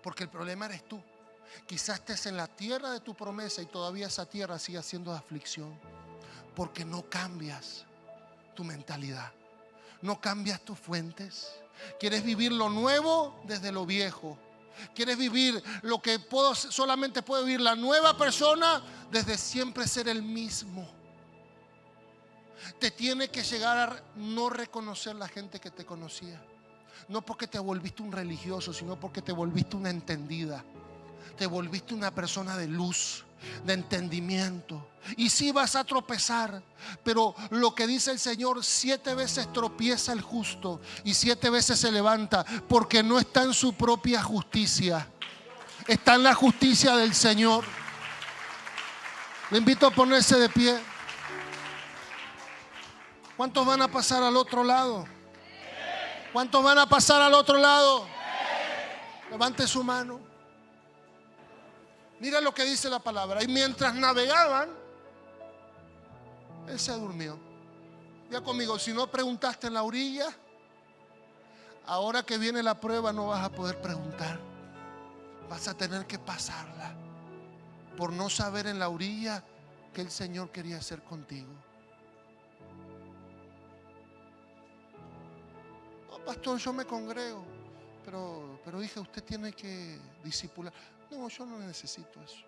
Porque el problema eres tú. Quizás estés en la tierra de tu promesa y todavía esa tierra sigue siendo de aflicción. Porque no cambias tu mentalidad. No cambias tus fuentes. Quieres vivir lo nuevo desde lo viejo. Quieres vivir lo que solamente puede vivir la nueva persona desde siempre ser el mismo. Te tiene que llegar a no reconocer la gente que te conocía. No porque te volviste un religioso, sino porque te volviste una entendida. Te volviste una persona de luz, de entendimiento. Y sí vas a tropezar, pero lo que dice el Señor, 7 veces tropieza el justo y 7 veces se levanta, porque no está en su propia justicia, está en la justicia del Señor. Le invito a ponerse de pie. ¿Cuántos van a pasar al otro lado? ¿Cuántos van a pasar al otro lado? Levante su mano. Mira lo que dice la palabra. Y mientras navegaban, él se durmió. Ya conmigo, si no preguntaste en la orilla, ahora que viene la prueba no vas a poder preguntar. Vas a tener que pasarla por no saber en la orilla que el Señor quería hacer contigo. No, pastor, yo me congrego, pero hija, usted tiene que discipular. No, yo no necesito eso.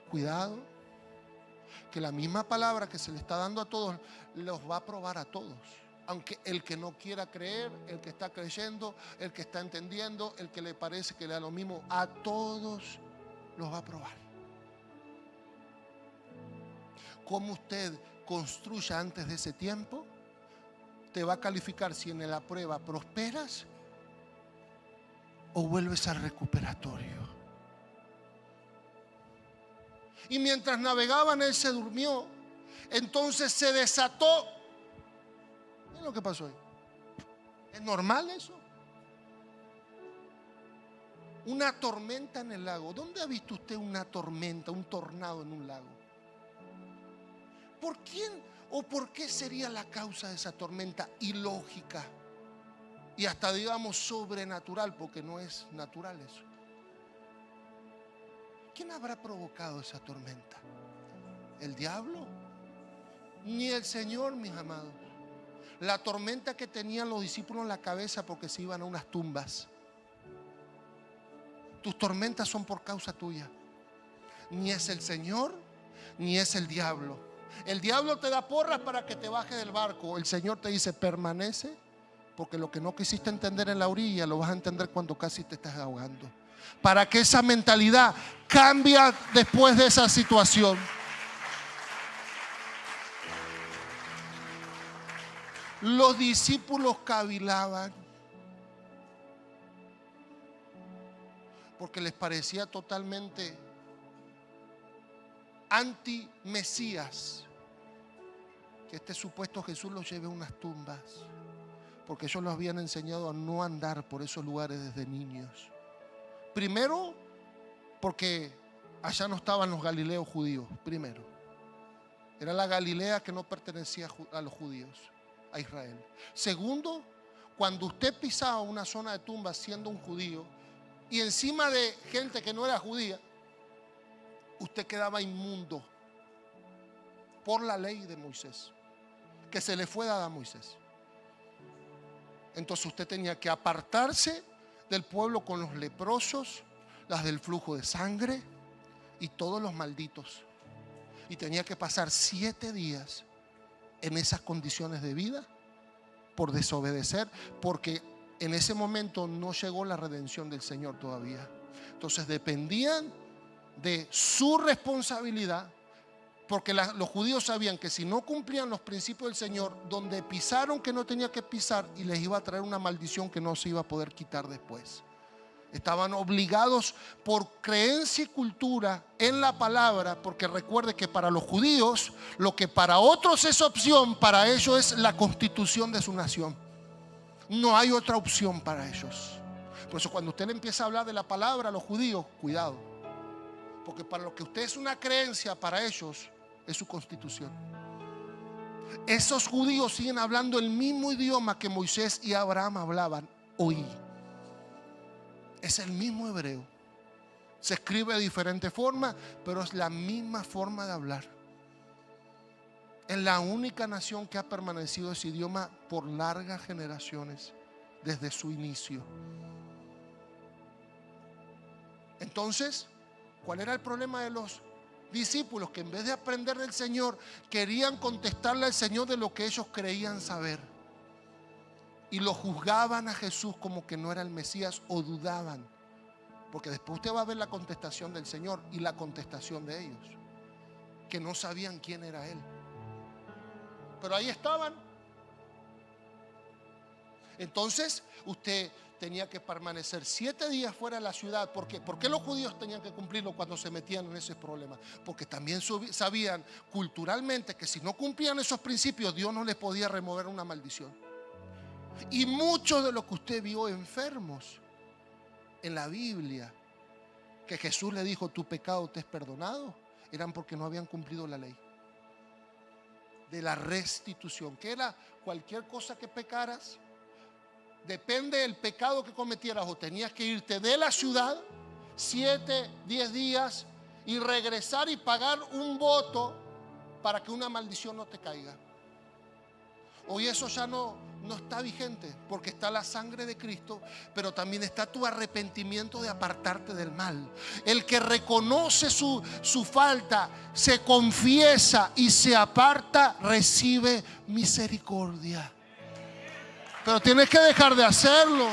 Cuidado, que la misma palabra que se le está dando a todos los va a probar a todos. Aunque el que no quiera creer, el que está creyendo, el que está entendiendo, el que le parece que le da lo mismo, a todos los va a probar. Como usted construya antes de ese tiempo, te va a calificar si en la prueba prosperas o vuelves al recuperatorio. Y mientras navegaban, él se durmió. Entonces se desató. ¿Qué es lo que pasó ahí? ¿Es normal eso? Una tormenta en el lago. ¿Dónde ha visto usted una tormenta, un tornado en un lago? ¿Por quién o por qué sería la causa de esa tormenta ilógica? Y hasta digamos sobrenatural, porque no es natural eso. ¿Quién habrá provocado esa tormenta? ¿El diablo? Ni el Señor, mis amados. La tormenta que tenían los discípulos en la cabeza porque se iban a unas tumbas. Tus tormentas son por causa tuya. Ni es el Señor, ni es el diablo. El diablo te da porras para que te bajes del barco. El Señor te dice, permanece, porque lo que no quisiste entender en la orilla lo vas a entender cuando casi te estás ahogando. Para que esa mentalidad cambie después de esa situación. Los discípulos cavilaban porque les parecía totalmente anti-Mesías que este supuesto Jesús los lleve a unas tumbas, porque ellos los habían enseñado a no andar por esos lugares desde niños. Primero, porque allá no estaban los galileos judíos. Primero, era la Galilea que no pertenecía a los judíos, a Israel. Segundo, cuando usted pisaba una zona de tumbas siendo un judío y encima de gente que no era judía, usted quedaba inmundo por la ley de Moisés, que se le fue dada a Moisés. Entonces usted tenía que apartarse del pueblo con los leprosos, las del flujo de sangre y todos los malditos. Y tenía que pasar 7 días en esas condiciones de vida por desobedecer, porque en ese momento no llegó la redención del Señor todavía. Entonces dependían de su responsabilidad, porque los judíos sabían que si no cumplían los principios del Señor, donde pisaron que no tenía que pisar, y les iba a traer una maldición que no se iba a poder quitar después. Estaban obligados por creencia y cultura en la palabra, porque recuerde que para los judíos, lo que para otros es opción, para ellos es la constitución de su nación. No hay otra opción para ellos. Por eso cuando usted le empieza a hablar de la palabra a los judíos, cuidado, porque para lo que usted es una creencia, para ellos es su constitución. Esos judíos siguen hablando el mismo idioma que Moisés y Abraham hablaban hoy. Es el mismo hebreo. Se escribe de diferente forma, pero es la misma forma de hablar. Es la única nación que ha permanecido ese idioma por largas generaciones, desde su inicio. Entonces, ¿cuál era el problema de los discípulos? Que en vez de aprender del Señor, querían contestarle al Señor de lo que ellos creían saber. Y lo juzgaban a Jesús como que no era el Mesías, o dudaban. Porque después usted va a ver la contestación del Señor y la contestación de ellos, que no sabían quién era Él. Pero ahí estaban. Entonces usted tenía que permanecer 7 días fuera de la ciudad. ¿Por qué? ¿Por qué los judíos tenían que cumplirlo cuando se metían en esos problemas? Porque también sabían culturalmente que si no cumplían esos principios, Dios no les podía remover una maldición. Y muchos de los que usted vio enfermos en la Biblia, que Jesús le dijo, tu pecado te es perdonado, eran porque no habían cumplido la ley de la restitución, que era cualquier cosa que pecaras, depende del pecado que cometieras, o tenías que irte de la ciudad 7, 10 días y regresar y pagar un voto para que una maldición no te caiga. Hoy eso ya no está vigente, porque está la sangre de Cristo, pero también está tu arrepentimiento de apartarte del mal. El que reconoce su falta, se confiesa y se aparta, recibe misericordia. Pero tienes que dejar de hacerlo.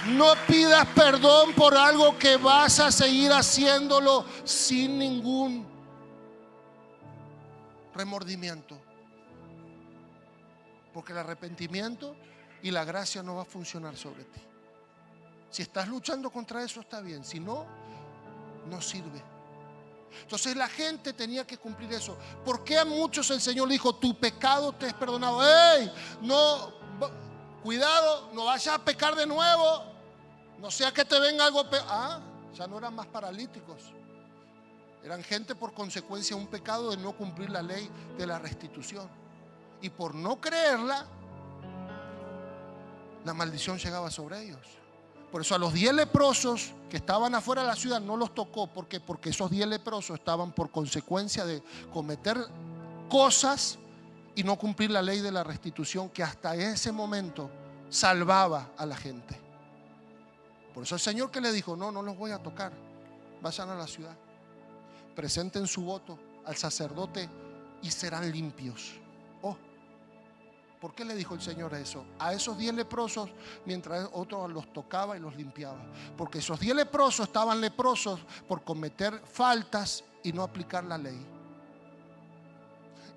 No pidas perdón por algo que vas a seguir haciéndolo sin ningún remordimiento, porque el arrepentimiento y la gracia no va a funcionar sobre ti. Si estás luchando contra eso, está bien. Si no, no sirve. Entonces la gente tenía que cumplir eso. ¿Por qué a muchos el Señor le dijo, tu pecado te es perdonado? ¡Ey! No, cuidado, no vayas a pecar de nuevo, no sea que te venga algo peor. Ya no eran más paralíticos. Eran gente por consecuencia de un pecado de no cumplir la ley de la restitución. Y por no creerla, la maldición llegaba sobre ellos. Por eso a los 10 leprosos que estaban afuera de la ciudad no los tocó. ¿Por qué? Porque esos 10 leprosos estaban por consecuencia de cometer cosas y no cumplir la ley de la restitución, que hasta ese momento salvaba a la gente. Por eso el Señor, que le dijo, no los voy a tocar, vayan a la ciudad, presenten su voto al sacerdote y serán limpios. ¿Por qué le dijo el Señor eso? A esos 10 leprosos, mientras otros los tocaba y los limpiaba. Porque esos 10 leprosos estaban leprosos por cometer faltas y no aplicar la ley.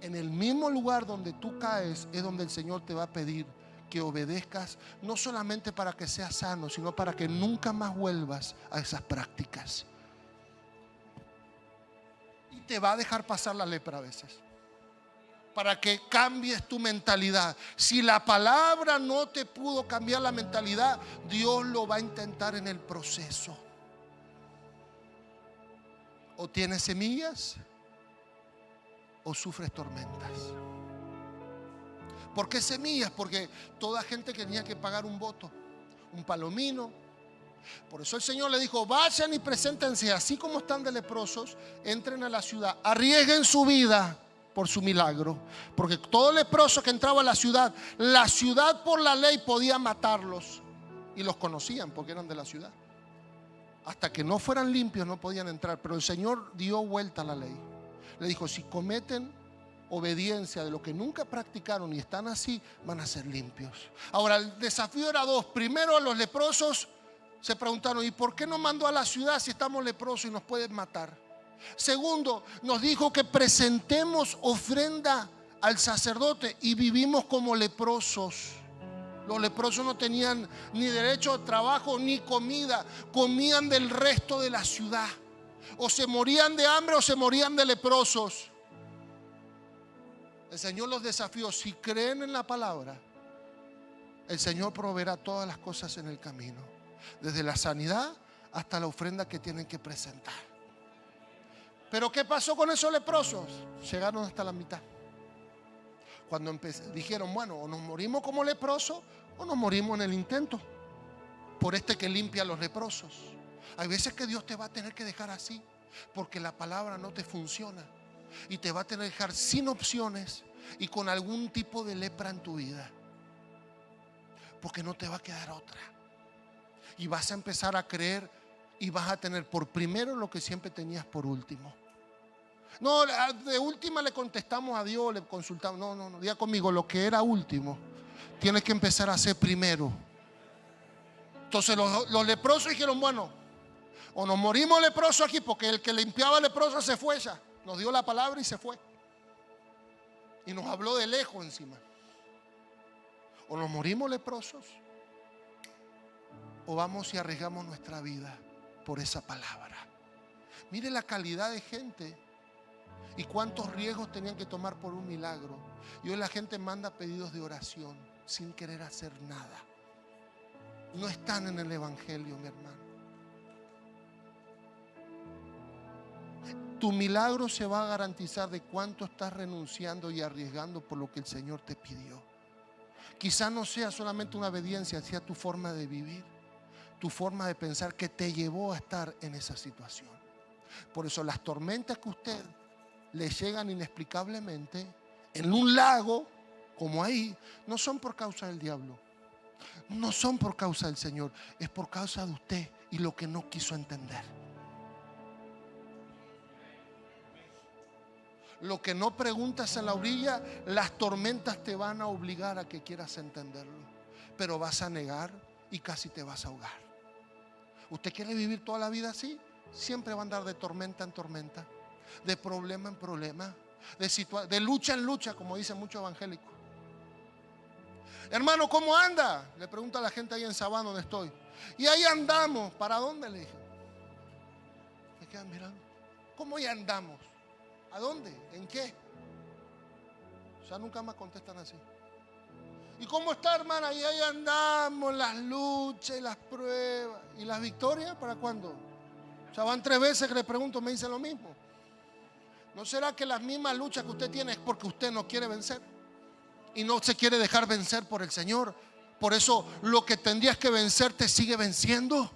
En el mismo lugar donde tú caes es donde el Señor te va a pedir que obedezcas, no solamente para que seas sano, sino para que nunca más vuelvas a esas prácticas. Y te va a dejar pasar la lepra a veces, para que cambies tu mentalidad. Si la palabra no te pudo cambiar la mentalidad, Dios lo va a intentar en el proceso. O tienes semillas o sufres tormentas. ¿Por qué semillas? Porque toda gente tenía que pagar un voto, un palomino. Por eso el Señor le dijo, vayan y preséntense, así como están de leprosos, entren a la ciudad, arriesguen su vida por su milagro. Porque todo leproso que entraba a la ciudad por la ley podía matarlos, y los conocían porque eran de la ciudad. Hasta que no fueran limpios no podían entrar. Pero el Señor dio vuelta a la ley. Le dijo, si cometen obediencia de lo que nunca practicaron y están así, van a ser limpios. Ahora el desafío era dos. Primero, a los leprosos se preguntaron, ¿y por qué no mandó a la ciudad si estamos leprosos y nos pueden matar? Segundo, nos dijo que presentemos ofrenda al sacerdote y vivimos como leprosos. Los leprosos no tenían ni derecho a trabajo ni comida, comían del resto de la ciudad. O se morían de hambre o se morían de leprosos. El Señor los desafió, si creen en la palabra, el Señor proveerá todas las cosas en el camino, desde la sanidad hasta la ofrenda que tienen que presentar. Pero ¿qué pasó con esos leprosos? Llegaron hasta la mitad. Cuando dijeron, bueno, o nos morimos como leprosos o nos morimos en el intento por este que limpia a los leprosos. Hay veces que Dios te va a tener que dejar así porque la palabra no te funciona y te va a tener que dejar sin opciones y con algún tipo de lepra en tu vida, porque no te va a quedar otra. Y vas a empezar a creer y vas a tener por primero lo que siempre tenías por último. No, de última le contestamos a Dios, le consultamos. No, diga conmigo, lo que era último tienes que empezar a hacer primero. Entonces los leprosos dijeron, bueno, o nos morimos leprosos aquí, porque el que limpiaba leprosos se fue ya. Nos dio la palabra y se fue. Y nos habló de lejos encima. O nos morimos leprosos, o vamos y arriesgamos nuestra vida por esa palabra. Mire la calidad de gente y cuántos riesgos tenían que tomar por un milagro. Y hoy la gente manda pedidos de oración sin querer hacer nada. No están en el evangelio, mi hermano. Tu milagro se va a garantizar de cuánto estás renunciando y arriesgando por lo que el Señor te pidió. Quizá no sea solamente una obediencia, sea tu forma de vivir, tu forma de pensar que te llevó a estar en esa situación. Por eso las tormentas que a usted le llegan inexplicablemente en un lago como ahí, no son por causa del diablo, no son por causa del Señor, es por causa de usted y lo que no quiso entender. Lo que no preguntas en la orilla, las tormentas te van a obligar a que quieras entenderlo, pero vas a negar y casi te vas a ahogar. ¿Usted quiere vivir toda la vida así? Siempre va a andar de tormenta en tormenta, de problema en problema, de lucha en lucha, como dicen muchos evangélicos. Hermano, ¿cómo anda? Le pregunta a la gente ahí en Sabana donde estoy. Y ahí andamos. ¿Para dónde? Le dije. Me quedan mirando. ¿Cómo ahí andamos? ¿A dónde? ¿En qué? O sea, nunca más contestan así. ¿Y cómo está, hermana? Y ahí andamos, las luchas y las pruebas. ¿Y las victorias para cuándo? O sea, van 3 veces que le pregunto, me dicen lo mismo. ¿No será que las mismas luchas que usted tiene es porque usted no quiere vencer? Y no se quiere dejar vencer por el Señor. Por eso lo que tendrías que vencer te sigue venciendo.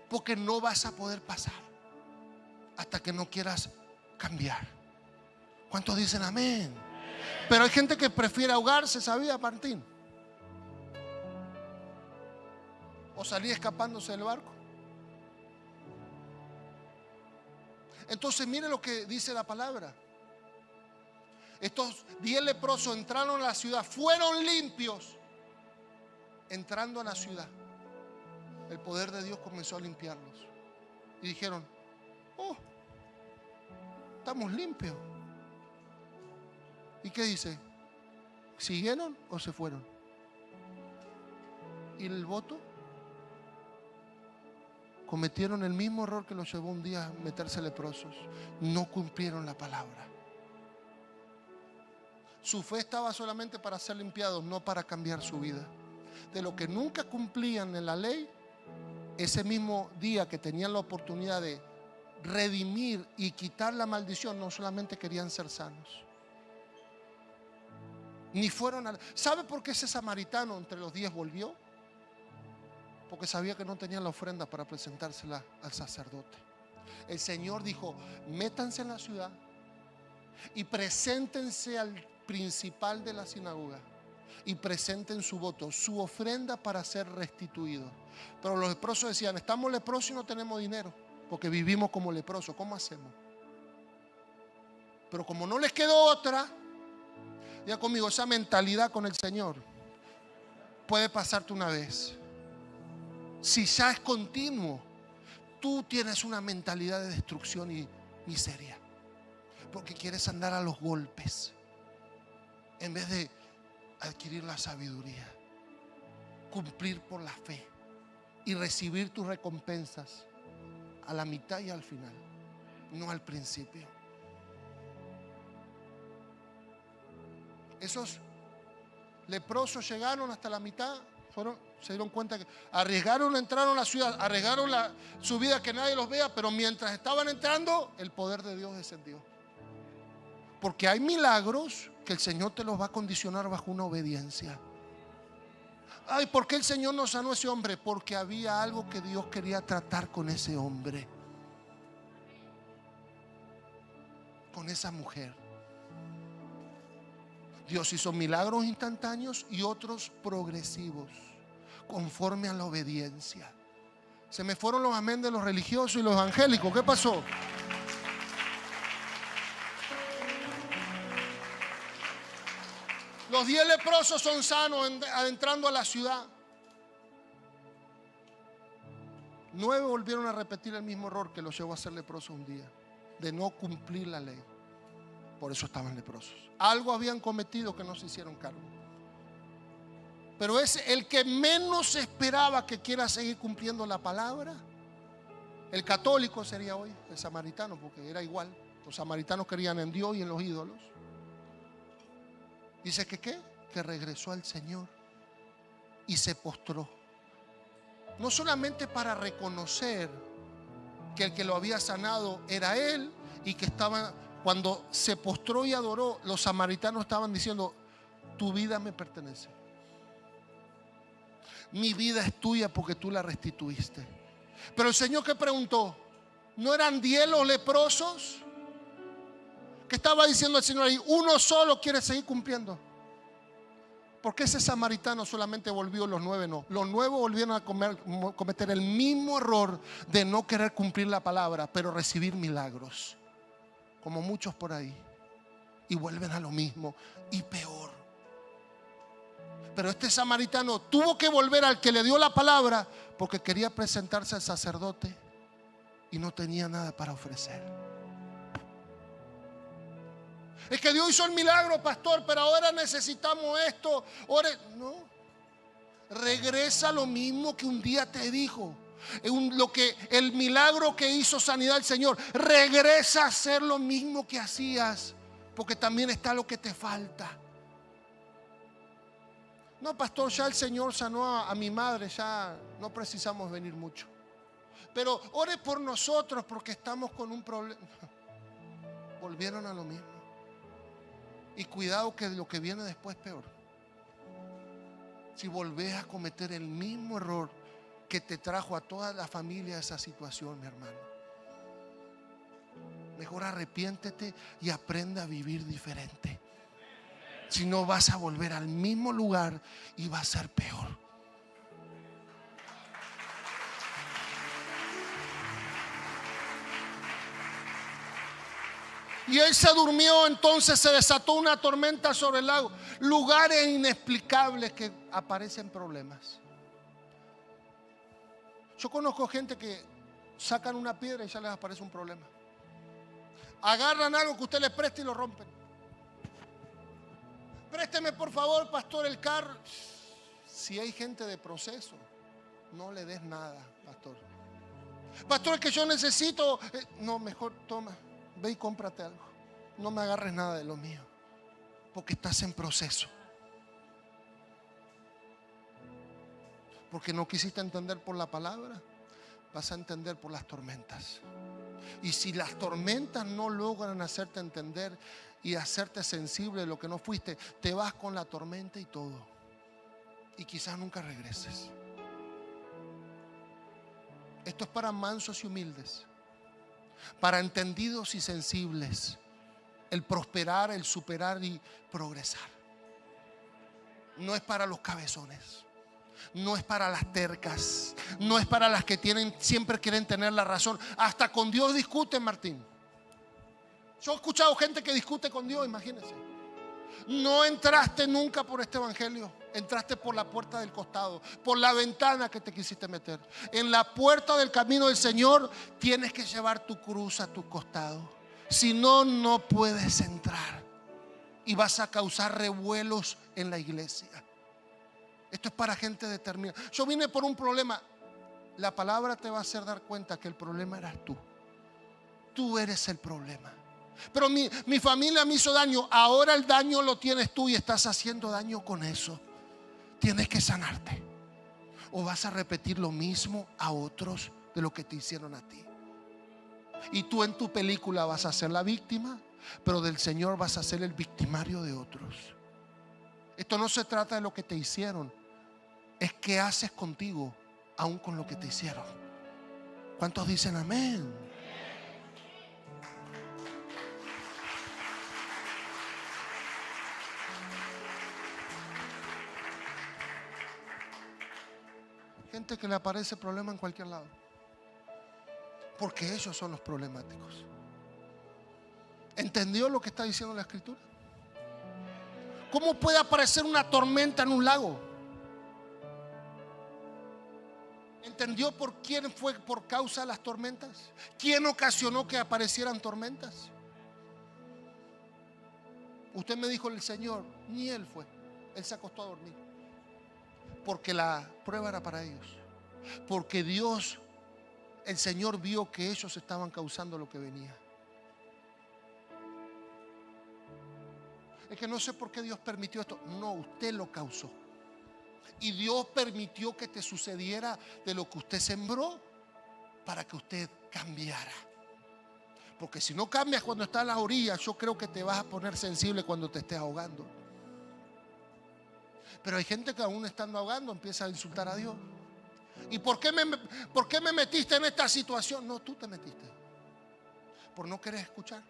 Porque no vas a poder pasar hasta que no quieras cambiar. ¿Cuántos dicen amén? Pero hay gente que prefiere ahogarse, ¿sabía, Martín? O salir escapándose del barco. Entonces mire lo que dice la palabra. Estos 10 leprosos entraron a la ciudad, fueron limpios. Entrando a la ciudad, el poder de Dios comenzó a limpiarlos. Y dijeron, oh, estamos limpios. ¿Y qué dice? ¿Siguieron o se fueron? ¿Y el voto? Cometieron el mismo error que los llevó un día a meterse leprosos. No cumplieron la palabra. Su fe estaba solamente para ser limpiados, no para cambiar su vida. De lo que nunca cumplían en la ley, ese mismo día que tenían la oportunidad de redimir y quitar la maldición, no solamente querían ser sanos. Ni fueron a... ¿Sabe por qué ese samaritano entre los 10 volvió? Porque sabía que no tenían la ofrenda para presentársela al sacerdote. El Señor dijo, métanse en la ciudad y preséntense al principal de la sinagoga y presenten su voto, su ofrenda para ser restituidos. Pero los leprosos decían, estamos leprosos y no tenemos dinero porque vivimos como leprosos. ¿Cómo hacemos? Pero como no les quedó otra, ya conmigo, esa mentalidad con el Señor puede pasarte una vez. Si ya es continuo, tú tienes una mentalidad de destrucción y miseria, porque quieres andar a los golpes en vez de adquirir la sabiduría, cumplir por la fe y recibir tus recompensas a la mitad y al final, no al principio. Esos leprosos llegaron hasta la mitad, se dieron cuenta que arriesgaron, entraron a la ciudad, arriesgaron su vida que nadie los vea, pero mientras estaban entrando, el poder de Dios descendió. Porque hay milagros que el Señor te los va a condicionar bajo una obediencia. Ay, ¿por qué el Señor no sanó a ese hombre? Porque había algo que Dios quería tratar con ese hombre, con esa mujer. Dios hizo milagros instantáneos y otros progresivos, conforme a la obediencia. Se me fueron los amén de los religiosos y los angélicos. ¿Qué pasó? Los 10 leprosos son sanos adentrando a la ciudad. 9 volvieron a repetir el mismo error que los llevó a ser leprosos un día, de no cumplir la ley. Por eso estaban leprosos. Algo habían cometido que no se hicieron cargo. Pero es el que menos esperaba que quiera seguir cumpliendo la palabra. El católico sería hoy el samaritano, porque era igual. Los samaritanos creían en Dios y en los ídolos. Dice que ¿qué? Que regresó al Señor y se postró. No solamente para reconocer que el que lo había sanado era él, y que estaba, cuando se postró y adoró, los samaritanos estaban diciendo: tu vida me pertenece, mi vida es tuya porque tú la restituiste. Pero el Señor, que preguntó, ¿no eran 10 los leprosos? ¿Qué estaba diciendo el Señor ahí? Uno solo quiere seguir cumpliendo. ¿Por qué ese samaritano solamente volvió, los 9 no? Los 9 volvieron a cometer el mismo error de no querer cumplir la palabra, pero recibir milagros, como muchos por ahí, y vuelven a lo mismo y peor. Pero este samaritano tuvo que volver al que le dio la palabra, porque quería presentarse al sacerdote y no tenía nada para ofrecer. Es que Dios hizo el milagro, pastor, pero ahora necesitamos esto. No, regresa a lo mismo que un día te dijo. El milagro que hizo sanidad el Señor, regresa a hacer lo mismo que hacías, porque también está lo que te falta. No, pastor, ya el Señor sanó a mi madre, ya no precisamos venir mucho. Pero ore por nosotros porque estamos con un problema. Volvieron a lo mismo. Y cuidado, que lo que viene después es peor. Si volvés a cometer el mismo error que te trajo a toda la familia a esa situación, mi hermano, mejor arrepiéntete y aprende a vivir diferente. Si no, vas a volver al mismo lugar y va a ser peor. Y él se durmió, entonces se desató una tormenta sobre el lago. Lugares inexplicables que aparecen problemas. Yo conozco gente que sacan una piedra y ya les aparece un problema. Agarran algo que usted les presta y lo rompen. Présteme por favor, pastor, el carro. Si hay gente de proceso, no le des nada, pastor. Pastor, es que yo necesito. No, mejor toma, ve y cómprate algo. No me agarres nada de lo mío, porque estás en proceso. Porque no quisiste entender por la palabra, vas a entender por las tormentas. Y si las tormentas no logran hacerte entender y hacerte sensible de lo que no fuiste, te vas con la tormenta y todo, y quizás nunca regreses. Esto es para mansos y humildes, para entendidos y sensibles. El prosperar, el superar y progresar. No es para los cabezones. No es para las tercas. No es para las que siempre quieren tener la razón. Hasta con Dios discuten, Martín. Yo he escuchado gente que discute con Dios, imagínense. No entraste nunca por este evangelio. Entraste por la puerta del costado, por la ventana que te quisiste meter. En la puerta del camino del Señor tienes que llevar tu cruz a tu costado. Si no, no puedes entrar y vas a causar revuelos en la iglesia. Esto es para gente determinada. Yo vine por un problema. La palabra te va a hacer dar cuenta que el problema eras tú. Tú eres el problema. Pero mi familia me hizo daño. Ahora el daño lo tienes tú y estás haciendo daño con eso. Tienes que sanarte. O vas a repetir lo mismo a otros de lo que te hicieron a ti. Y tú en tu película vas a ser la víctima, pero del Señor vas a ser el victimario de otros. Esto no se trata de lo que te hicieron. es qué haces contigo, aún con lo que te hicieron. ¿Cuántos dicen amén? Gente que le aparece problema en cualquier lado, porque ellos son los problemáticos. ¿Entendió lo que está diciendo la Escritura? ¿Cómo puede aparecer una tormenta en un lago? ¿Entendió por quién fue por causa de las tormentas? ¿Quién ocasionó que aparecieran tormentas? Usted me dijo el Señor, ni Él fue. Él se acostó a dormir. Porque la prueba era para ellos. Porque Dios, el Señor vio que ellos estaban causando lo que venía. Es que no sé por qué Dios permitió esto. No, usted lo causó. Y Dios permitió que te sucediera de lo que usted sembró para que usted cambiara. Porque si no cambias cuando estás en las orillas, yo creo que te vas a poner sensible cuando te estés ahogando. Pero hay gente que aún estando ahogando empieza a insultar a Dios. ¿Y por qué me metiste en esta situación? No, tú te metiste. Por no querer escuchar.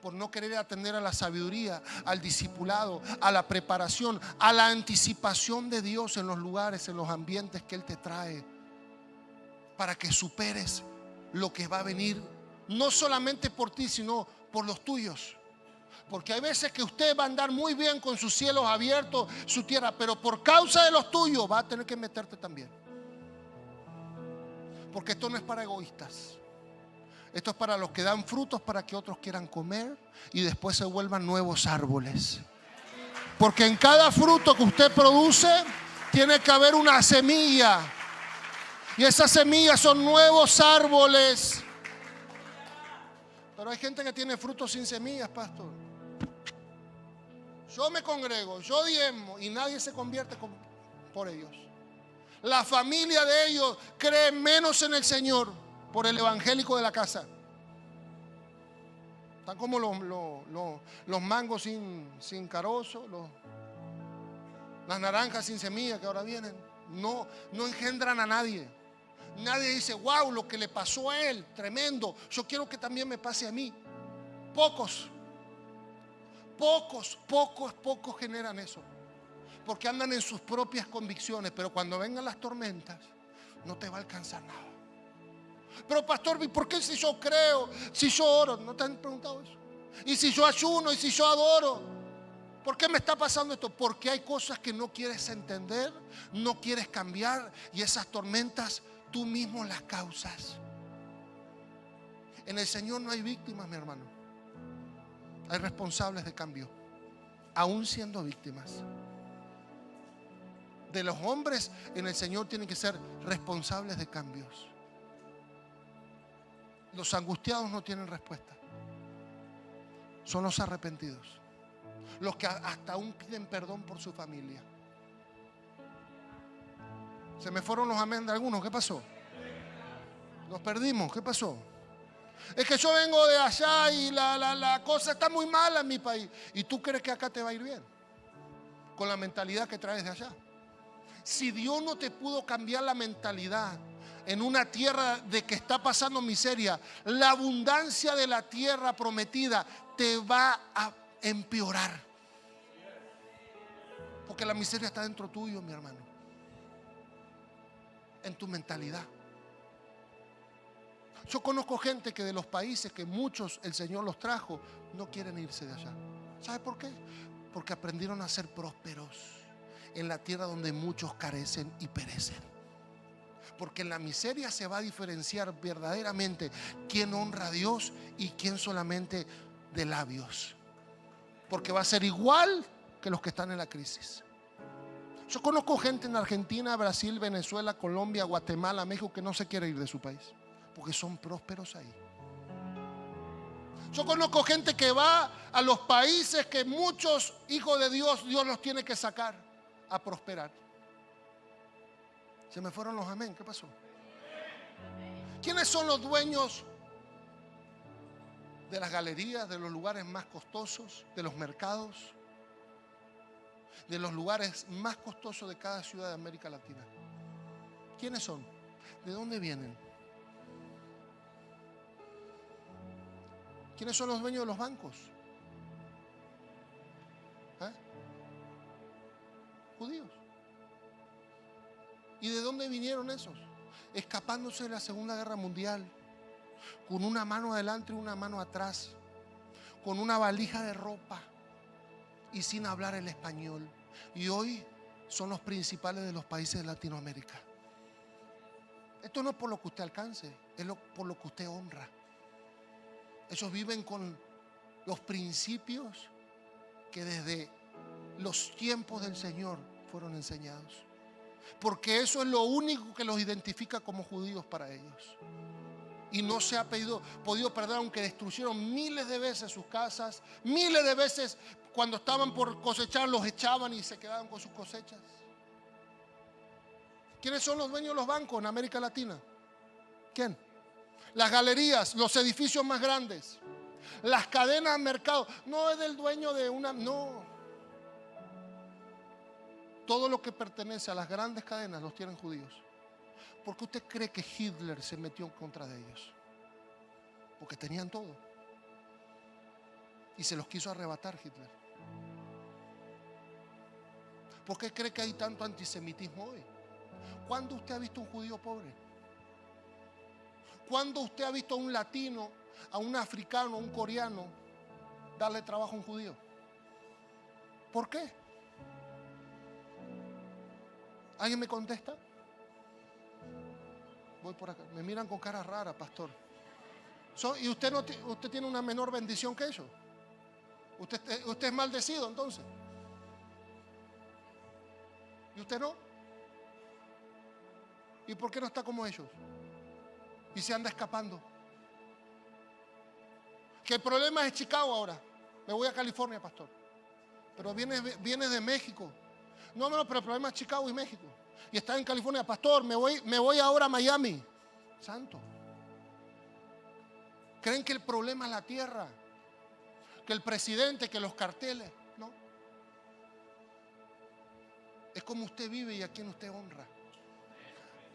Por no querer atender a la sabiduría, al discipulado, a la preparación, a la anticipación de Dios en los lugares, en los ambientes que Él te trae, para que superes lo que va a venir, no solamente por ti, sino por los tuyos. Porque hay veces que usted va a andar muy bien con sus cielos abiertos, su tierra, pero por causa de los tuyos va a tener que meterte también. Porque esto no es para egoístas. Esto es para los que dan frutos para que otros quieran comer y después se vuelvan nuevos árboles. Porque en cada fruto que usted produce tiene que haber una semilla. Y esas semillas son nuevos árboles. Pero hay gente que tiene frutos sin semillas, pastor. Yo me congrego, yo diezmo y nadie se convierte por ellos. La familia de ellos cree menos en el Señor por el evangélico de la casa. Están como los mangos sin carozo, las naranjas sin semilla que ahora vienen. No engendran a nadie. Nadie dice, wow, lo que le pasó a él, tremendo. Yo quiero que también me pase a mí. Pocos generan eso. Porque andan en sus propias convicciones. Pero cuando vengan las tormentas, no te va a alcanzar nada. Pero pastor, ¿por qué si yo creo, si yo oro? ¿No te han preguntado eso? Y si yo ayuno, y si yo adoro, ¿por qué me está pasando esto? Porque hay cosas que no quieres entender, no quieres cambiar, y esas tormentas tú mismo las causas. En el Señor no hay víctimas, mi hermano. Hay responsables de cambio, aún siendo víctimas. De los hombres en el Señor tienen que ser responsables de cambios. Los angustiados no tienen respuesta. Son los arrepentidos, los que hasta aún piden perdón por su familia. Se me fueron los amén de algunos. ¿Qué pasó? Nos perdimos. ¿Qué pasó? Es que yo vengo de allá y la cosa está muy mala en mi país. ¿Y tú crees que acá te va a ir bien? Con la mentalidad que traes de allá. Si Dios no te pudo cambiar la mentalidad en una tierra de que está pasando miseria, la abundancia de la tierra prometida te va a empeorar. Porque la miseria está dentro tuyo, mi hermano. En tu mentalidad. Yo conozco gente que de los países que muchos el Señor los trajo, no quieren irse de allá. ¿Sabe por qué? Porque aprendieron a ser prósperos en la tierra donde muchos carecen y perecen. Porque en la miseria se va a diferenciar verdaderamente quién honra a Dios y quién solamente de labios. Porque va a ser igual que los que están en la crisis. Yo conozco gente en Argentina, Brasil, Venezuela, Colombia, Guatemala, México que no se quiere ir de su país porque son prósperos ahí. Yo conozco gente que va a los países que muchos hijos de Dios los tiene que sacar a prosperar. Se me fueron los amén. ¿Qué pasó? ¿Quiénes son los dueños de las galerías, de los lugares más costosos, de los mercados? de los lugares más costosos de cada ciudad de América Latina. ¿Quiénes son? ¿De dónde vienen? ¿Quiénes son los dueños de los bancos? ¿Eh? Judíos. ¿Y de dónde vinieron esos? Escapándose de la Segunda Guerra Mundial, con una mano adelante y una mano atrás, con una valija de ropa y sin hablar el español. Y hoy son los principales de los países de Latinoamérica. Esto no es por lo que usted alcance, es por lo que usted honra. Ellos viven con los principios que desde los tiempos del Señor fueron enseñados. Porque eso es lo único que los identifica como judíos para ellos. Y no se ha podido perder, aunque destruyeron miles de veces sus casas, miles de veces cuando estaban por cosechar los echaban y se quedaban con sus cosechas. ¿Quiénes son los dueños de los bancos en América Latina? ¿Quién? Las galerías, los edificios más grandes, las cadenas de mercado. No es del dueño de una, no. Todo lo que pertenece a las grandes cadenas los tienen judíos. ¿Por qué usted cree que Hitler se metió en contra de ellos? Porque tenían todo. Y se los quiso arrebatar Hitler. ¿Por qué cree que hay tanto antisemitismo hoy? ¿Cuándo usted ha visto un judío pobre? ¿Cuándo usted ha visto a un latino, a un africano, a un coreano darle trabajo a un judío? ¿Por qué? ¿Alguien me contesta? Voy por acá. Me miran con cara rara, pastor. ¿Y usted tiene una menor bendición que ellos? ¿Usted es maldecido entonces? ¿Y usted no? ¿Y por qué no está como ellos? Y se anda escapando. Que el problema es Chicago ahora. Me voy a California, pastor. Pero viene de México. No, pero el problema es Chicago y México. Y está en California, pastor, me voy ahora a Miami. Santo. ¿Creen que el problema es la tierra? Que el presidente, que los carteles. No. Es como usted vive y a quien usted honra.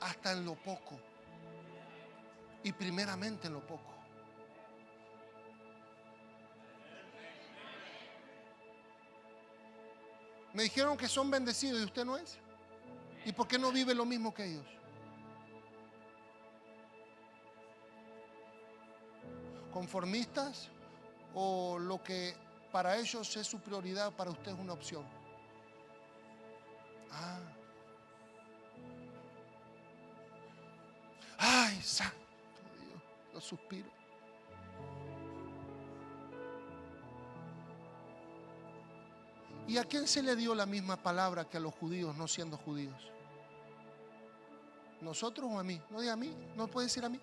Hasta en lo poco. Y primeramente en lo poco. Me dijeron que son bendecidos y usted no es. ¿Y por qué no vive lo mismo que ellos? ¿Conformistas? ¿O lo que para ellos es su prioridad, para usted es una opción? Ay, santo Dios, lo suspiro. ¿Y a quién se le dio la misma palabra que a los judíos no siendo judíos? ¿Nosotros o a mí? No diga a mí, no puede decir a mí.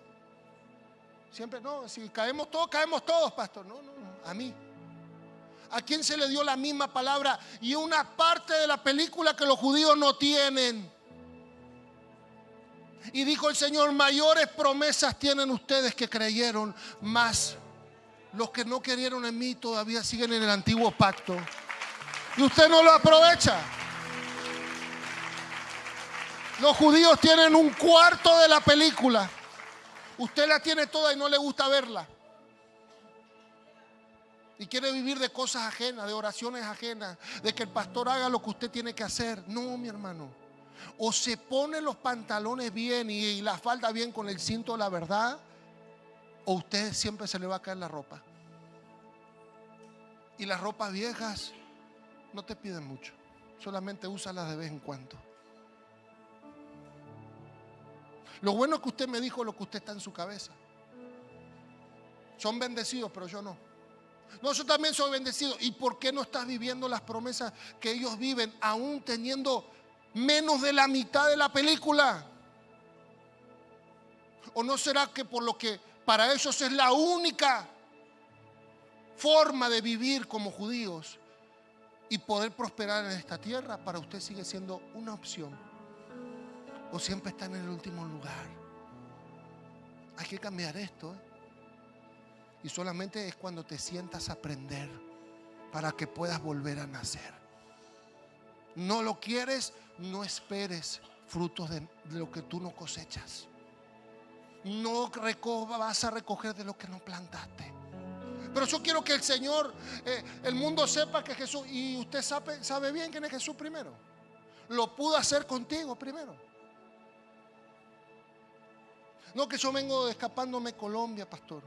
Siempre no, si caemos todos, pastor. No, a mí. ¿A quién se le dio la misma palabra y una parte de la película que los judíos no tienen? Y dijo el Señor: mayores promesas tienen ustedes que creyeron, más los que no creyeron en mí todavía siguen en el antiguo pacto. Y usted no lo aprovecha. Los judíos tienen un cuarto de la película. Usted la tiene toda y no le gusta verla. Y quiere vivir de cosas ajenas, de oraciones ajenas, de que el pastor haga lo que usted tiene que hacer. No, mi hermano. O se pone los pantalones bien y la falda bien con el cinto de la verdad, o usted siempre se le va a caer la ropa. Y las ropas viejas no te piden mucho. Solamente úsalas de vez en cuando. Lo bueno es que usted me dijo lo que usted está en su cabeza. Son bendecidos, pero yo no. No, yo también soy bendecido. ¿Y por qué no estás viviendo las promesas que ellos viven, aún teniendo menos de la mitad de la película? ¿O no será que por lo que para ellos es la única forma de vivir como judíos y poder prosperar en esta tierra, para usted sigue siendo una opción? ¿O siempre están en el último lugar? Hay que cambiar esto, Y solamente es cuando te sientas a aprender para que puedas volver a nacer. no lo quieres, no esperes frutos de lo que tú no cosechas. No vas a recoger de lo que no plantaste. Pero yo quiero que el Señor, el mundo sepa que Jesús, y usted sabe bien quién es Jesús primero. Lo pudo hacer contigo primero. No que yo vengo escapándome de Colombia, pastor.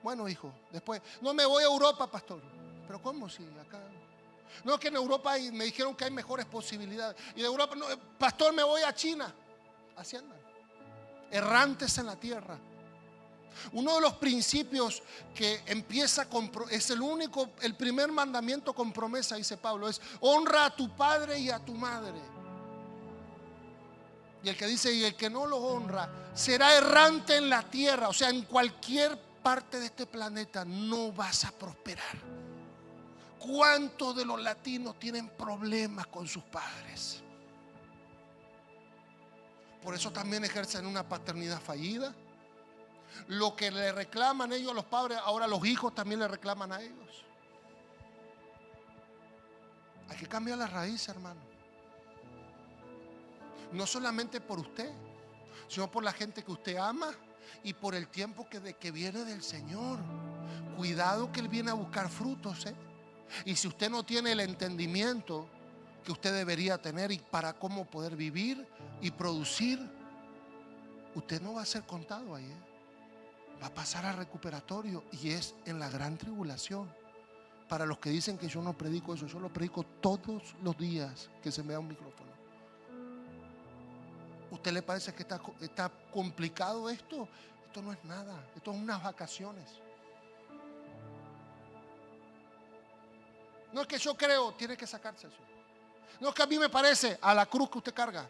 Bueno, hijo, después, no me voy a Europa, pastor. Pero ¿cómo si acá? No, que en Europa me dijeron que hay mejores posibilidades. Y de Europa, no, pastor, me voy a China. Así andan, errantes en la tierra. Uno de los principios que empieza es el primer mandamiento con promesa, dice Pablo, es honra a tu padre y a tu madre. Y el que dice, y el que no los honra será errante en la tierra. O sea, en cualquier parte de este planeta no vas a prosperar. ¿Cuántos de los latinos tienen problemas con sus padres? Por eso también ejercen una paternidad fallida. Lo que le reclaman ellos a los padres, ahora los hijos también le reclaman a ellos. Hay que cambiar la raíz, hermano. No solamente por usted, sino por la gente que usted ama y por el tiempo que viene del Señor. Cuidado que Él viene a buscar frutos, Y si usted no tiene el entendimiento que usted debería tener y para cómo poder vivir y producir, usted no va a ser contado ahí, Va a pasar al recuperatorio, y es en la gran tribulación. Para los que dicen que yo no predico eso, yo lo predico todos los días que se me da un micrófono. ¿Usted le parece que está complicado esto? Esto no es nada, esto es unas vacaciones. No es que yo creo, tiene que sacarse eso. No es que a mí me parece, a la cruz que usted carga.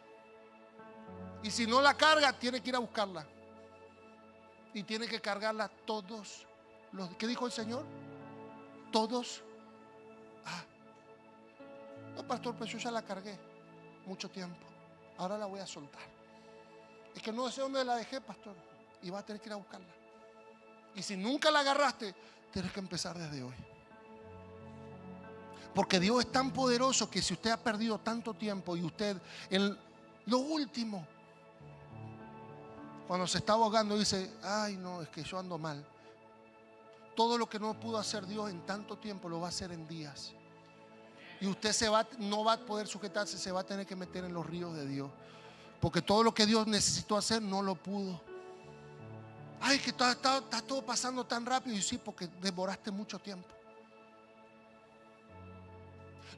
Y si no la carga, tiene que ir a buscarla. Y tiene que cargarla todos los. ¿Qué dijo el Señor? Todos. No, pastor, pues yo ya la cargué mucho tiempo. Ahora la voy a soltar. Es que no sé dónde la dejé, pastor. Y va a tener que ir a buscarla. Y si nunca la agarraste, tienes que empezar desde hoy. Porque Dios es tan poderoso que si usted ha perdido tanto tiempo y usted en lo último, cuando se está ahogando, dice, ay no, es que yo ando mal. Todo lo que no pudo hacer Dios en tanto tiempo lo va a hacer en días. Y usted no va a poder sujetarse, se va a tener que meter en los ríos de Dios. Porque todo lo que Dios necesitó hacer no lo pudo. Ay, que está todo pasando tan rápido. Y sí, porque demoraste mucho tiempo.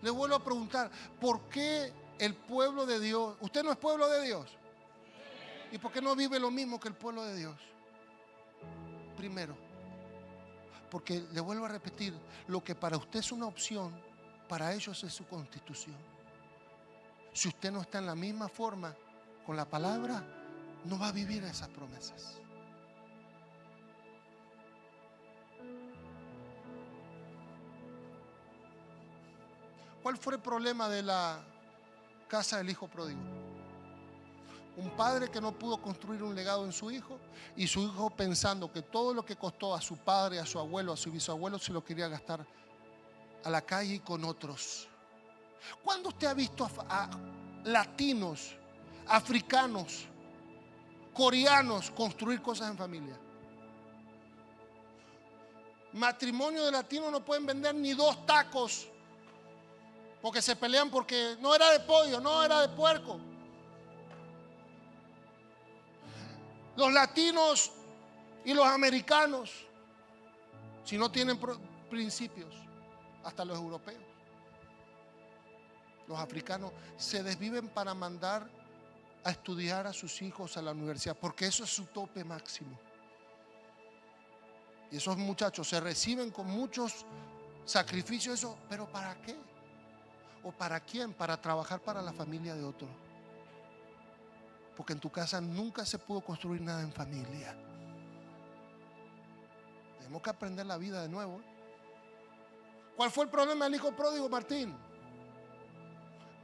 Le vuelvo a preguntar, ¿por qué el pueblo de Dios? ¿Usted no es pueblo de Dios? ¿Y por qué no vive lo mismo que el pueblo de Dios? Primero, porque le vuelvo a repetir, lo que para usted es una opción, para ellos es su constitución. Si usted no está en la misma forma con la palabra, no va a vivir esas promesas. ¿Cuál fue el problema de la casa del hijo pródigo? Un padre que no pudo construir un legado en su hijo, y su hijo pensando que todo lo que costó a su padre, a su abuelo, a su bisabuelo, se lo quería gastar a la calle y con otros. ¿Cuándo usted ha visto a latinos, africanos, coreanos construir cosas en familia? Matrimonio de latinos no pueden vender ni 2 tacos porque se pelean porque no era de pollo, no era de puerco. Los latinos y los americanos, si no tienen principios, hasta los europeos, los africanos, se desviven para mandar a estudiar a sus hijos a la universidad, porque eso es su tope máximo. Y esos muchachos se reciben con muchos sacrificios, eso, pero ¿para qué? ¿O para quién? Para trabajar para la familia de otro. Porque en tu casa nunca se pudo construir nada en familia. Tenemos que aprender la vida de nuevo. ¿Cuál fue el problema del hijo pródigo, Martín?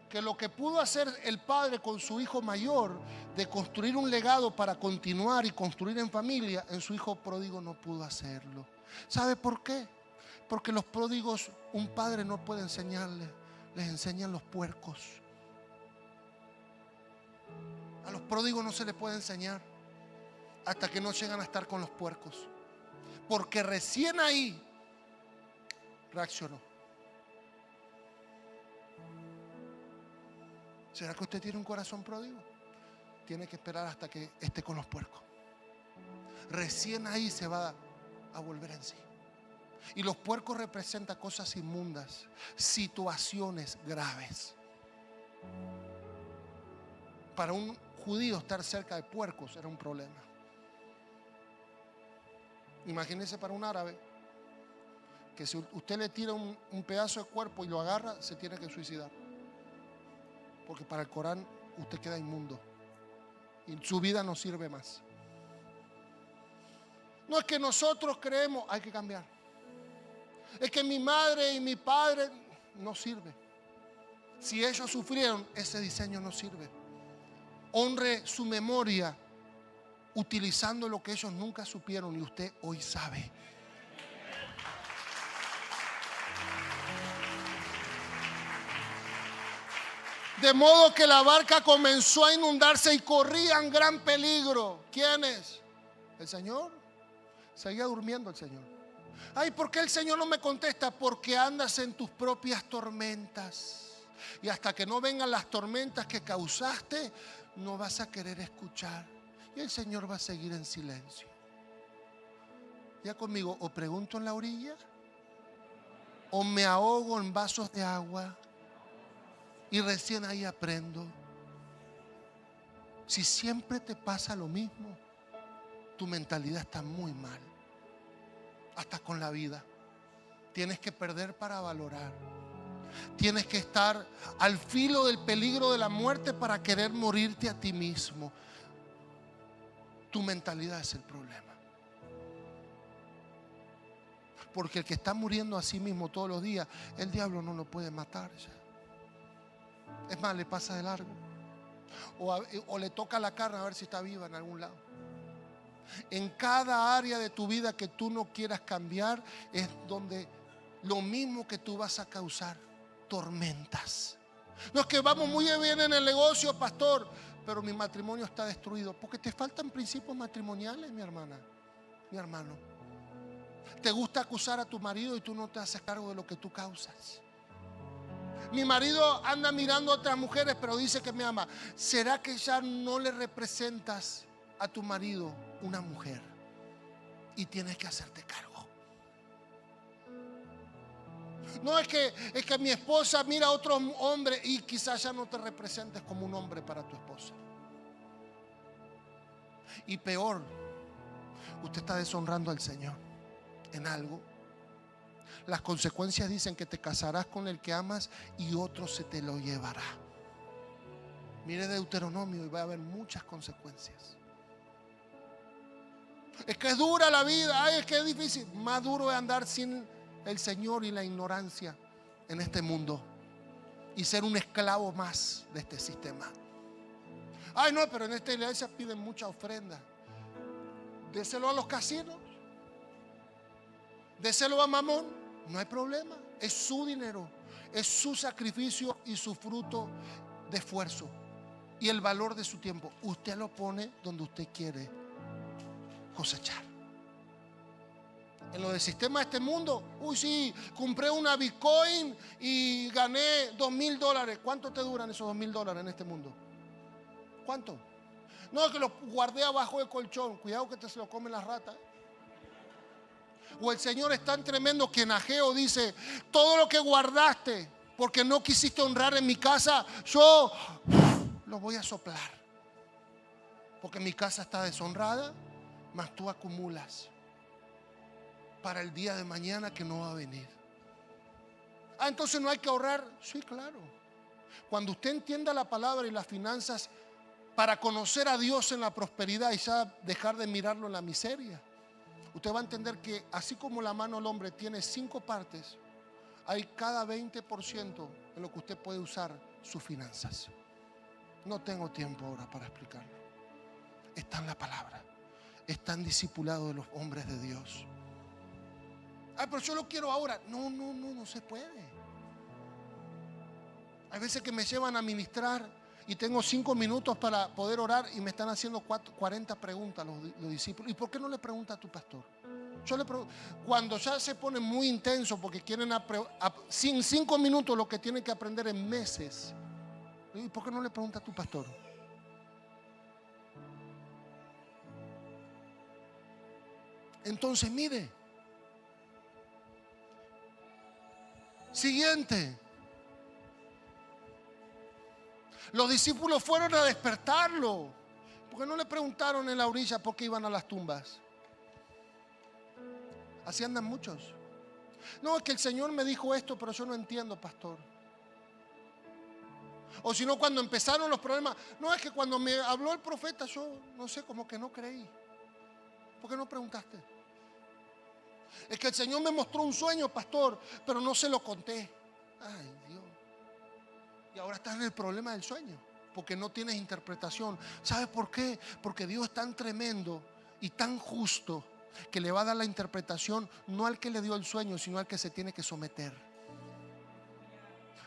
Que lo que pudo hacer el padre con su hijo mayor, de construir un legado para continuar y construir en familia, en su hijo pródigo no pudo hacerlo. ¿Sabe por qué? Porque los pródigos, un padre no puede enseñarle les enseñan los puercos. A los pródigos no se les puede enseñar hasta que no llegan a estar con los puercos, porque recién ahí reaccionó. ¿Será que usted tiene un corazón pródigo? Tiene que esperar hasta que esté con los puercos. Recién ahí se va a volver en sí. Y los puercos representan cosas inmundas, situaciones graves. Para un judío estar cerca de puercos era un problema. Imagínese para un árabe que si usted le tira un pedazo de cuerpo y lo agarra, se tiene que suicidar. Porque para el Corán usted queda inmundo y su vida no sirve más. No es que nosotros creemos, hay que cambiar. Es que mi madre y mi padre no sirve. Si ellos sufrieron, ese diseño no sirve. Honre su memoria utilizando lo que ellos nunca supieron y usted hoy sabe. De modo que la barca comenzó a inundarse y corrían gran peligro. ¿Quiénes? ¿El Señor? Seguía durmiendo el Señor. Ay, ¿por qué el Señor no me contesta? Porque andas en tus propias tormentas. Y hasta que no vengan las tormentas que causaste, no vas a querer escuchar. Y el Señor va a seguir en silencio. Ya conmigo, o pregunto en la orilla, o me ahogo en vasos de agua. Y recién ahí aprendo. Si siempre te pasa lo mismo, tu mentalidad está muy mal. Hasta con la vida. Tienes que perder para valorar. Tienes que estar al filo del peligro de la muerte para querer morirte a ti mismo. Tu mentalidad es el problema. Porque el que está muriendo a sí mismo todos los días, el diablo no lo puede matar ya. Es más, le pasa de largo. O le toca la carne a ver si está viva en algún lado. En cada área de tu vida que tú no quieras cambiar es donde lo mismo que tú vas a causar, tormentas. No es que vamos muy bien en el negocio, pastor, pero mi matrimonio está destruido. Porque te faltan principios matrimoniales, mi hermana, mi hermano. Te gusta acusar a tu marido y tú no te haces cargo de lo que tú causas. Mi marido anda mirando a otras mujeres, pero dice que me ama. ¿Será que ya no le representas a tu marido una mujer? Y tienes que hacerte cargo. No es que mi esposa mira a otro hombre y quizás ya no te representes como un hombre para tu esposa. Y peor, usted está deshonrando al Señor en algo. Las consecuencias dicen que te casarás con el que amas y otro se te lo llevará. Mire Deuteronomio y va a haber muchas consecuencias. Es que es dura la vida, ay, es que es difícil. Más duro es andar sin el Señor y la ignorancia en este mundo y ser un esclavo más de este sistema. Ay, no, pero en esta iglesia piden mucha ofrenda. Déselo a los casinos, déselo a Mamón. No hay problema, es su dinero, es su sacrificio y su fruto de esfuerzo y el valor de su tiempo. Usted lo pone donde usted quiere cosechar. En lo del sistema de este mundo, uy, sí, compré una Bitcoin y gané $2,000. ¿Cuánto te duran esos $2,000 en este mundo? ¿Cuánto? No, que los guardé abajo del colchón. Cuidado que te se lo comen las ratas. O el Señor es tan tremendo que en Ageo dice: todo lo que guardaste porque no quisiste honrar en mi casa, yo lo voy a soplar. Porque mi casa está deshonrada, mas tú acumulas para el día de mañana que no va a venir. Ah, entonces no hay que ahorrar. Sí, claro. Cuando usted entienda la palabra y las finanzas para conocer a Dios en la prosperidad y ya dejar de mirarlo en la miseria, usted va a entender que así como la mano del hombre tiene 5 partes, hay cada 20% en lo que usted puede usar sus finanzas. No tengo tiempo ahora para explicarlo. Está en la palabra. Está en discipulado de los hombres de Dios. Ay, pero yo lo quiero ahora. No se puede. Hay veces que me llevan a ministrar y tengo 5 minutos para poder orar y me están haciendo 40 preguntas los discípulos. ¿Y por qué no le preguntas a tu pastor? Yo le pregunto, cuando ya se pone muy intenso porque quieren sin 5 minutos lo que tienen que aprender en meses. ¿Y por qué no le preguntas a tu pastor? Entonces, mire. Siguiente. Los discípulos fueron a despertarlo. ¿Por qué no le preguntaron en la orilla por qué iban a las tumbas? Así andan muchos. No, es que el Señor me dijo esto, pero yo no entiendo, pastor. O si no, cuando empezaron los problemas. No, es que cuando me habló el profeta, yo no sé, como que no creí. ¿Por qué no preguntaste? Es que el Señor me mostró un sueño, pastor, pero no se lo conté. Ay, Dios. Y ahora estás en el problema del sueño, porque no tienes interpretación. ¿Sabes por qué? Porque Dios es tan tremendo y tan justo que le va a dar la interpretación no al que le dio el sueño, sino al que se tiene que someter.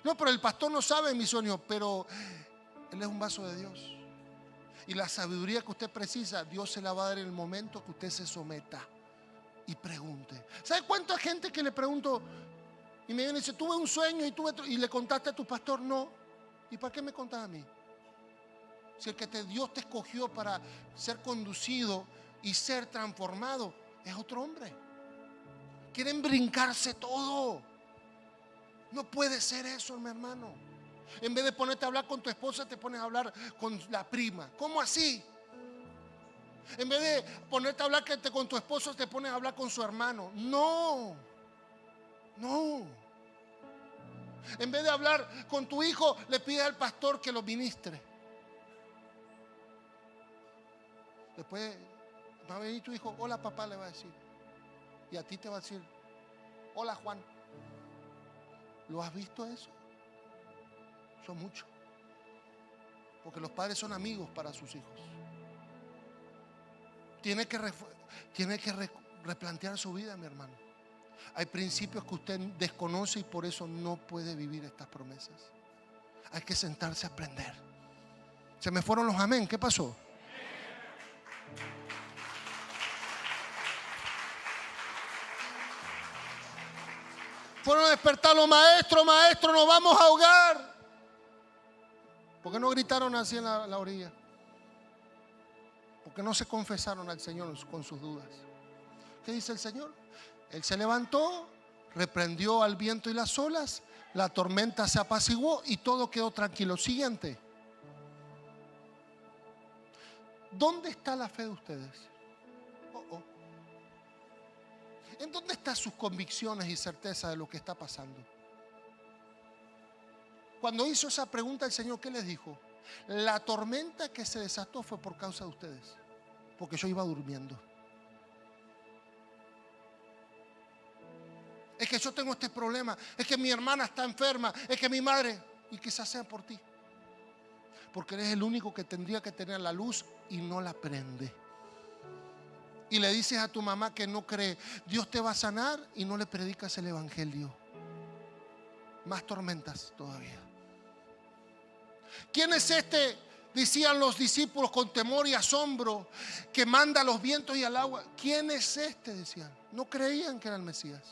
No, pero el pastor no sabe mi sueño, pero él es un vaso de Dios. Y la sabiduría que usted precisa, Dios se la va a dar en el momento que usted se someta y pregunte. ¿Sabe cuánta gente que le pregunto y me viene y dice, tuve un sueño y le contaste a tu pastor? No. ¿Y para qué me contás a mí? Si el que Dios te escogió para ser conducido y ser transformado es otro hombre. Quieren brincarse todo. No puede ser eso, mi hermano. En vez de ponerte a hablar con tu esposa, te pones a hablar con la prima. ¿Cómo así? En vez de ponerte a hablar con tu esposo, te pones a hablar con su hermano. No. En vez de hablar con tu hijo, le pides al pastor que lo ministre. Después va a venir tu hijo, hola papá, le va a decir. Y a ti te va a decir, hola Juan. ¿Lo has visto eso? Son muchos. Porque los padres son amigos para sus hijos. Tiene que replantear su vida, mi hermano. Hay principios que usted desconoce y por eso no puede vivir estas promesas. Hay que sentarse a aprender. Se me fueron los amén. ¿Qué pasó? Fueron a despertarlo, maestro, nos vamos a ahogar. ¿Por qué no gritaron así en la orilla? ¿Por qué no se confesaron al Señor con sus dudas? ¿Qué dice el Señor? Él se levantó, reprendió al viento y las olas, la tormenta se apaciguó y todo quedó tranquilo. Siguiente. ¿Dónde está la fe de ustedes? ¿En dónde están sus convicciones y certeza de lo que está pasando? Cuando hizo esa pregunta el Señor, ¿qué les dijo? La tormenta que se desató fue por causa de ustedes, porque yo iba durmiendo. Es que yo tengo este problema, es que mi hermana está enferma, es que mi madre, y quizás sea por ti, porque eres el único que tendría que tener la luz y no la prende. Y le dices a tu mamá que no cree, Dios te va a sanar y no le predicas el evangelio. Más tormentas todavía. ¿Quién es este? Decían los discípulos con temor y asombro, que manda a los vientos y al agua. ¿Quién es este? Decían. No creían que era el Mesías.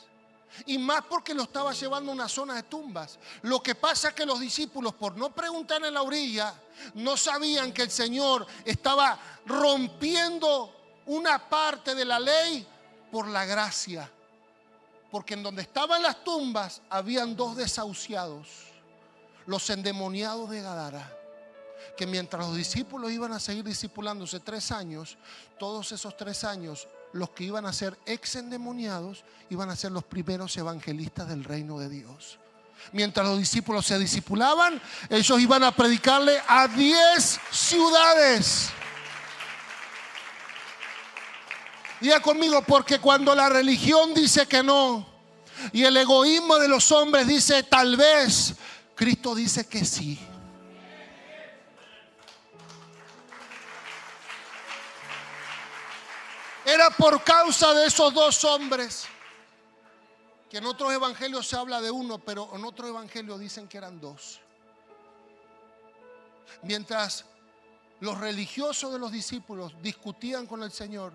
Y más porque lo estaba llevando a una zona de tumbas. Lo que pasa es que los discípulos, por no preguntar en la orilla, no sabían que el Señor estaba rompiendo una parte de la ley por la gracia. Porque en donde estaban las tumbas habían 2 desahuciados, los endemoniados de Gadara, que mientras los discípulos iban a seguir discipulándose 3 años, todos esos 3 años, los que iban a ser ex endemoniados iban a ser los primeros evangelistas del reino de Dios. Mientras los discípulos se discipulaban, ellos iban a predicarle a 10 ciudades. Diga conmigo, porque cuando la religión dice que no y el egoísmo de los hombres dice tal vez, Cristo dice que sí. Era por causa de esos 2 hombres, que en otros evangelios se habla de 1, pero en otro evangelio dicen que eran 2. Mientras los religiosos de los discípulos discutían con el Señor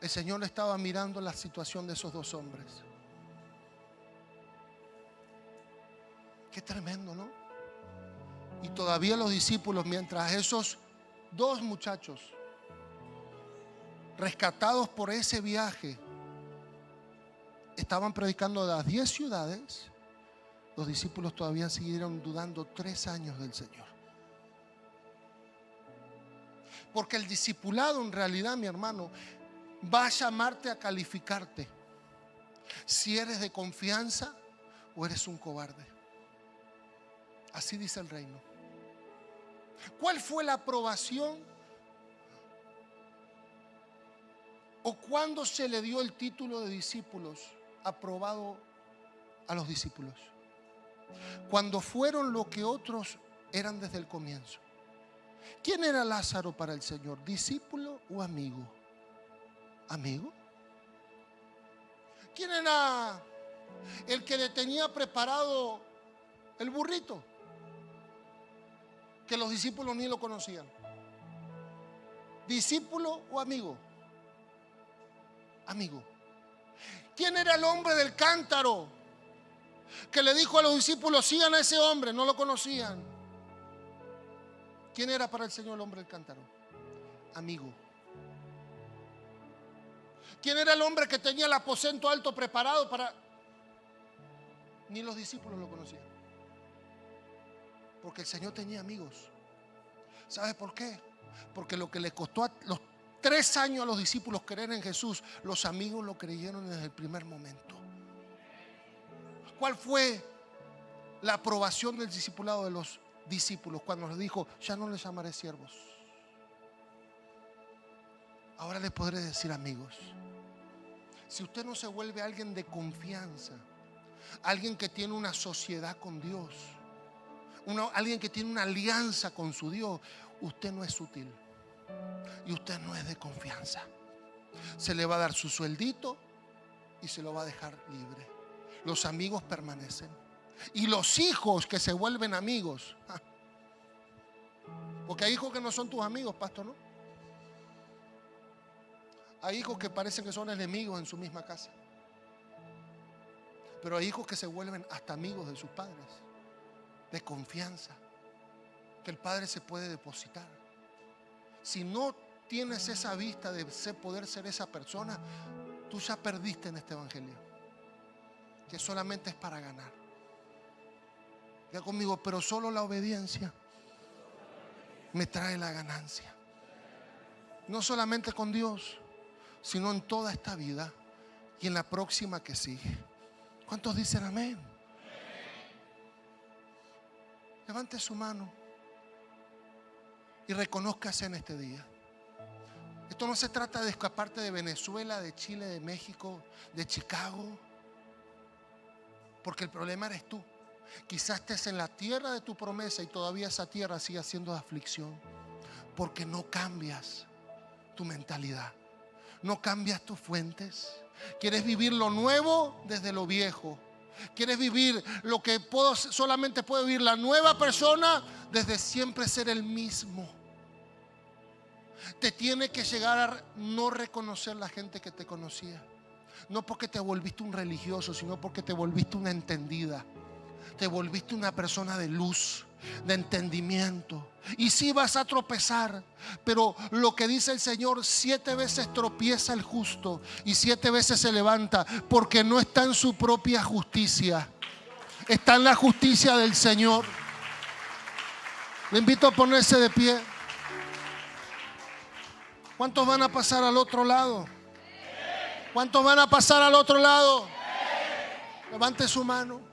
estaba mirando la situación de esos dos hombres. Qué tremendo, ¿no? Y todavía los discípulos, mientras esos dos muchachos rescatados por ese viaje estaban predicando a las 10 ciudades, los discípulos todavía siguieron dudando 3 años del Señor. Porque el discipulado en realidad, mi hermano, va a llamarte a calificarte si eres de confianza o eres un cobarde. Así dice el reino. ¿Cuál fue la aprobación o cuándo se le dio el título de discípulos aprobado a los discípulos? Cuando fueron lo que otros eran desde el comienzo. ¿Quién era Lázaro para el Señor? ¿Discípulo o amigo? ¿Amigo? ¿Quién era el que le tenía preparado el burrito? Que los discípulos ni lo conocían. ¿Discípulo o amigo? Amigo. ¿Quién era el hombre del cántaro que le dijo a los discípulos: sigan a ese hombre? No lo conocían. ¿Quién era para el Señor el hombre del cántaro? Amigo. ¿Quién era el hombre que tenía el aposento alto preparado para...? Ni los discípulos lo conocían. Porque el Señor tenía amigos. ¿Sabe por qué? Porque lo que le costó a los 3 años a los discípulos creer en Jesús, los amigos lo creyeron desde el primer momento. ¿Cuál fue la aprobación del discipulado de los discípulos cuando les dijo: ya no les llamaré siervos, ahora les podré decir amigos? Si usted no se vuelve alguien de confianza, alguien que tiene una sociedad con Dios, alguien que tiene una alianza con su Dios, usted no es útil y usted no es de confianza. Se le va a dar su sueldito y se lo va a dejar libre. Los amigos permanecen. Y los hijos que se vuelven amigos, porque hay hijos que no son tus amigos, pastor, ¿no? Hay hijos que parecen que son enemigos en su misma casa. Pero hay hijos que se vuelven hasta amigos de sus padres, de confianza, que el padre se puede depositar. Si no tienes esa vista de poder ser esa persona, tú ya perdiste en este evangelio, que solamente es para ganar. Diga conmigo: pero solo la obediencia me trae la ganancia. No solamente con Dios, sino en toda esta vida y en la próxima que sigue. ¿Cuántos dicen amén? Levante su mano y reconózcase en este día. Esto no se trata de escaparte de Venezuela, de Chile, de México, de Chicago, porque el problema eres tú. Quizás estés en la tierra de tu promesa y todavía esa tierra siga siendo de aflicción, porque no cambias tu mentalidad, no cambias tus fuentes. Quieres vivir lo nuevo desde lo viejo. Quieres vivir lo que solamente puede vivir la nueva persona desde siempre ser el mismo. Te tiene que llegar a no reconocer la gente que te conocía. No porque te volviste un religioso, sino porque te volviste una entendida. Te volviste una persona de luz, de entendimiento. Y sí vas a tropezar, pero lo que dice el Señor: 7 veces tropieza el justo y 7 veces se levanta, porque no está en su propia justicia, está en la justicia del Señor. Le invito a ponerse de pie. ¿Cuántos van a pasar al otro lado? ¿Cuántos van a pasar al otro lado? Levante su mano.